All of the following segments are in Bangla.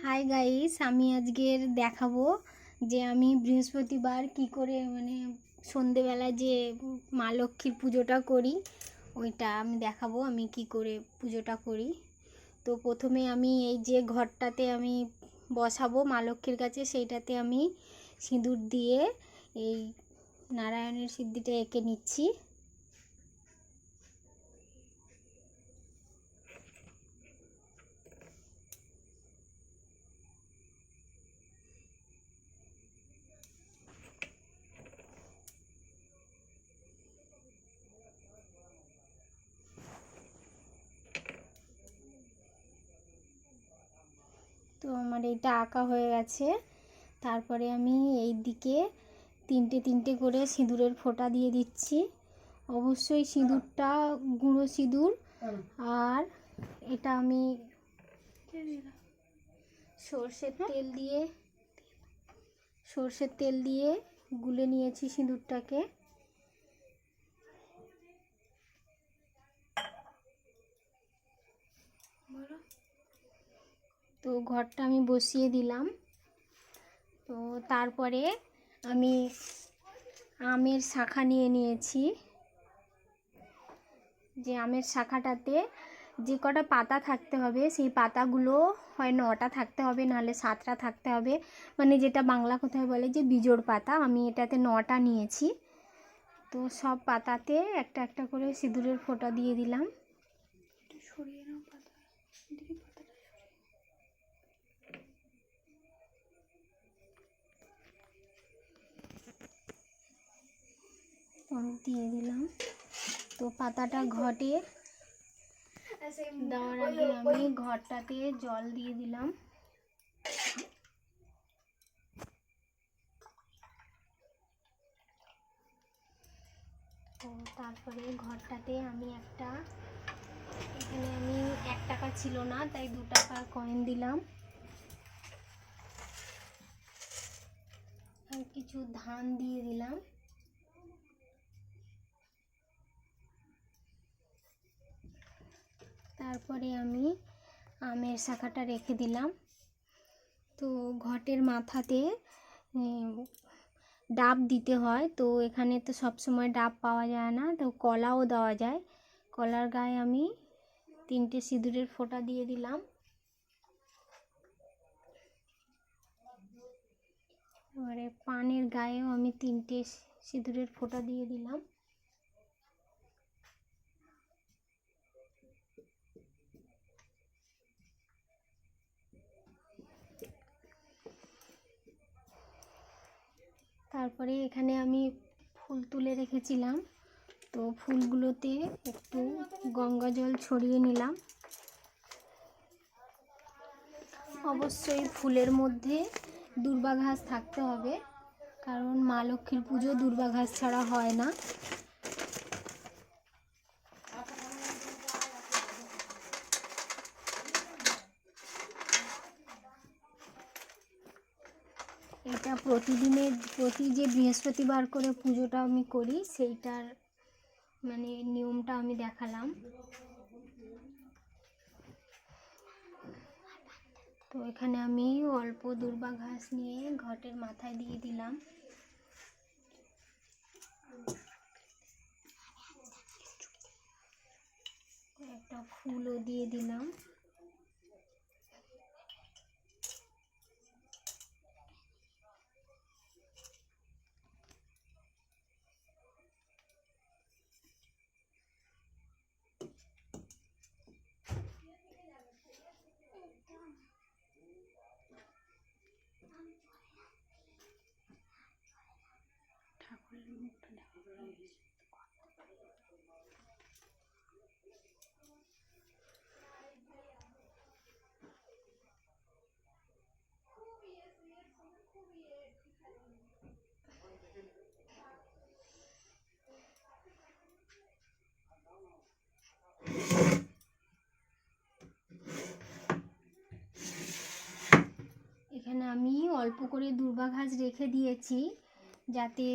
হাই গাইস, আমি আজকের দেখাবো যে আমি বৃহস্পতিবার কি করে সন্ধেবেলা যে মা লক্ষ্মীর পুজোটা করি ওইটা আমি দেখাবো আমি কি করে পুজোটা করি। তো প্রথমে আমি এই যে ঘরটাতে আমি বসাবো মা লক্ষ্মীর কাছে, সেইটাতে আমি সিঁদুর দিয়ে এই নারায়ণের সিদ্ধিটা এঁকে নিচ্ছি। তো আমার এইটা আঁকা হয়ে গেছে। তারপরে আমি এই দিকে তিনটে তিনটে করে সিঁদুরের ফোঁটা দিয়ে দিচ্ছি। অবশ্যই সিঁদুরটা গুঁড়ো সিঁদুর, আর এটা আমি সর্ষের তেল দিয়ে গুলে নিয়েছি সিঁদুরটাকে। তো ঘরটা আমি বসিয়ে দিলাম। তো তারপরে আমি আমের শাখা নিয়ে নিয়েছি। যে আমের শাখাটাতে যে কটা পাতা থাকতে হবে সেই পাতাগুলো হয় 9টা থাকতে হবে, নাহলে 7টা থাকতে হবে, মানে যেটা বাংলা কথায় বলে যে বিজোড় পাতা। আমি এটাতে 9টা নিয়েছি। তো সব পাতাতে একটা একটা করে সিঁদুরের ফোঁটা দিয়ে দিলাম। সরিয়ে নাও পাতা, এদিকে পাতাটা দিয়ে দিলাম। তো পাতাটা ঘটে দেওয়ার আগে আমি ঘরটাতে জল দিয়ে দিলাম। তো তারপরে ঘরটাতে আমি এখানে আমি 1 টাকা ছিল না, তাই 2 টাকার কয়েন দিলাম। আর কিছু ধান দিয়ে দিলাম। তারপরে আমি আমের শাখাটা রেখে দিলাম। তো ঘটের মাথাতে ডাব দিতে হয়। তো এখানে তো সবসময় ডাব পাওয়া যায় না, তো কলাও দেওয়া যায়। কলার গায়ে আমি 3টে সিঁদুরের ফোঁটা দিয়ে দিলাম। এবারে পানের গায়েও আমি 3টে সিঁদুরের ফোঁটা দিয়ে দিলাম। তারপরে এখানে আমি ফুল তুলে রেখেছিলাম, তো ফুলগুলোতে একটু গঙ্গা জল ছড়িয়ে নিলাম। অবশ্যই ফুলের মধ্যে দূর্বা ঘাস থাকতে হবে, কারণ মা লক্ষ্মীর পুজো দূর্বা ঘাস ছাড়া হয় না। এটা প্রতি যে বৃহস্পতিবার করে পুজোটা আমি করি সেইটার নিয়মটা আমি দেখালাম। তো এখানে আমি অল্প দূর্বা ঘাস নিয়ে ঘটের মাথায় দিয়ে দিলাম। একটা ফুলও দিয়ে দিলাম। ঠাকুরের মুখটা দেখা এখানে আমি অল্প করে দূর্বা ঘাস রেখে দিয়েছি, যাতে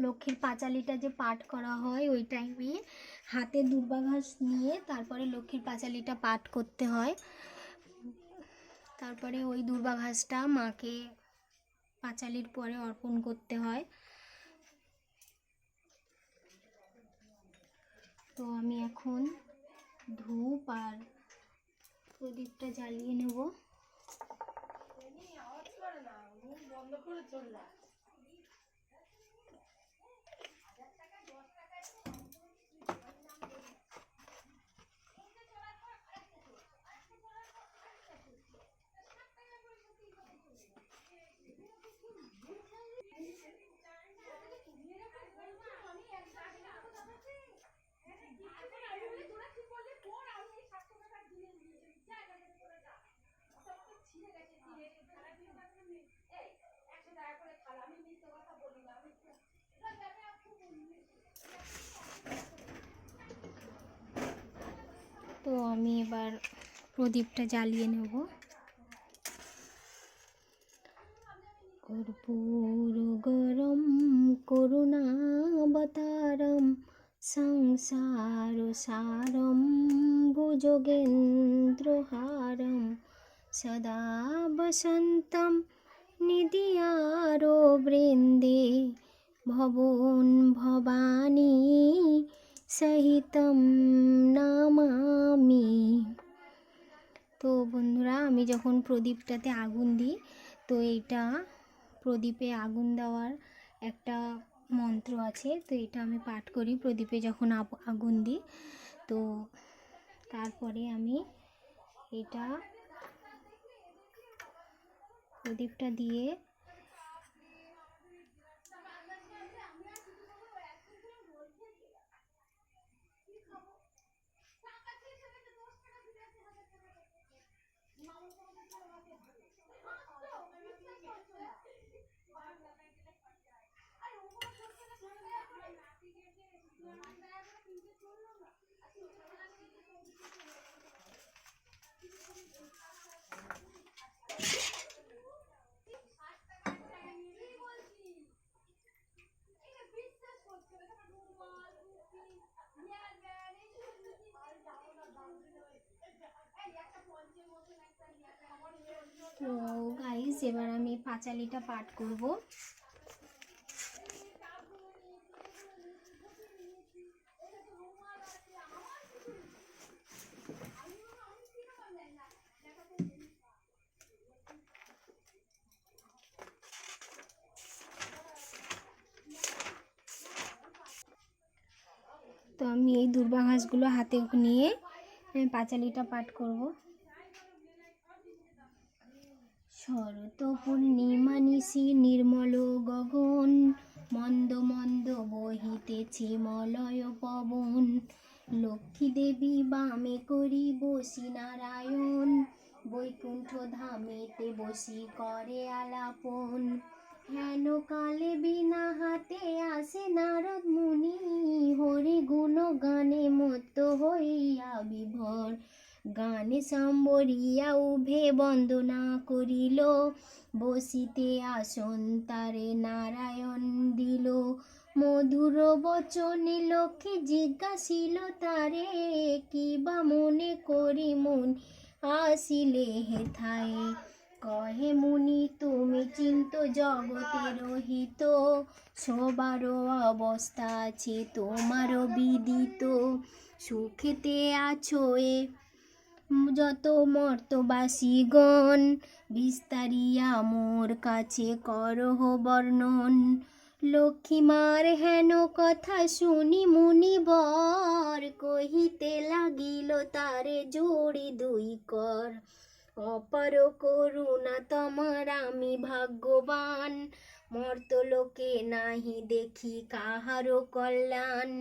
লক্ষ্মীর পাঁচালিটা যে পাঠ করা হয় ওই টাইমে হাতে দূর্বা ঘাস নিয়ে তারপরে লক্ষ্মীর পাঁচালিটা পাঠ করতে হয়। তারপরে ওই দূর্বা ঘাসটা মাকে পাঁচালির পরে অর্পণ করতে হয়। তো আমি এখন ধূপ আর প্রদীপটা জ্বালিয়ে নেব। তো আমি এবার প্রদীপটা জ্বালিয়ে নেব। কর্পূর গরম করুণাবতারম সংসার সারম ভুজগেন্দ্রহারম সদা বসন্তম নিদিয়ারো বৃন্দে ভবন ভবানী সহিতম নামামি। তো বন্ধুরা, আমি যখন প্রদীপটাতে আগুন দিই, তো এইটা প্রদীপে আগুন দেওয়ার একটা মন্ত্র আছে, তো এটা আমি পাঠ করি প্রদীপে যখন আগুন দিই। তো তারপরে আমি এটা প্রদীপটা দিয়ে তো গাইস, এবার আমি পাঁচালিটা পাঠ করব। তো আমি এই দূর্বা ঘাসগুলো হাতে নিয়ে পাঁচালিটা পাঠ করব। শরৎ পূর্ণিমা নিশি নির্মল গগন, মন্দ মন্দ বহিতেছে মলয় পবন। লক্ষ্মী দেবী বামে করি বসি নারায়ণ, বৈকুণ্ঠ ধামেতে বসি করে আলাপন। হেন কালে বিনা হাতে আসে নারদ মুনি, হরি গুণ গানে মত্ত হইয়া বিভোর। গানে সম্বরিয়া উভে বন্দনা করিল, বসিতে আসন তারে নারায়ণ দিল। মধুর বচনে লক্ষ্মী জিজ্ঞাসিল তারে, কি বা মনে করি মন আসিলে হেথায়। কহে মুনি তুমি চিন্ত জগতের হিত, সবারও অবস্থা আছে তোমারও বিদিত। সুখেতে আছো এ যত মর্তবাসীগণ, বিস্তারিয়া মোর কাছে করহ বর্ণন। লক্ষ্মীমার হেন কথা শুনি মুনিবর, কহিতে লাগিল তারে জোড়ি দুই কর। অপার করুণা তোমার আমি ভাগ্যবান, মর্তলোকে নাহি দেখি কাহারও কল্যাণ।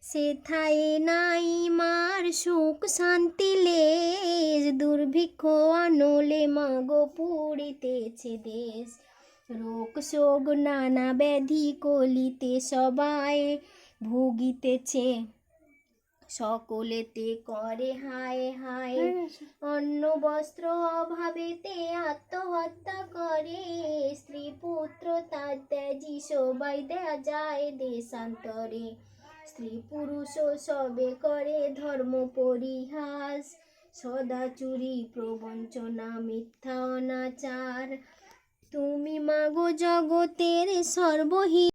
সেথায় নাই মার সুখ শান্তি লেশ, দুর্ভিক্ষ আনলে মাগো পুড়িতেছে দেশ। রোগ শোক নানা ব্যাধি কলিতে সবাই, ভুগিতেছে সকলেতে করে হায় হায়। অন্ন বস্ত্র অভাবেতে আত্মহত্যা করে, স্ত্রী পুত্র তার ত্যাজি সবাই দেয়া যায় দেশান্তরে। স্ত্রী পুরুষ সবে করে ধর্ম পরিহাস, সদা চুরি প্রবঞ্চনা মিথ্যা অনাচার। তুমি মাগো জগতের সর্বহি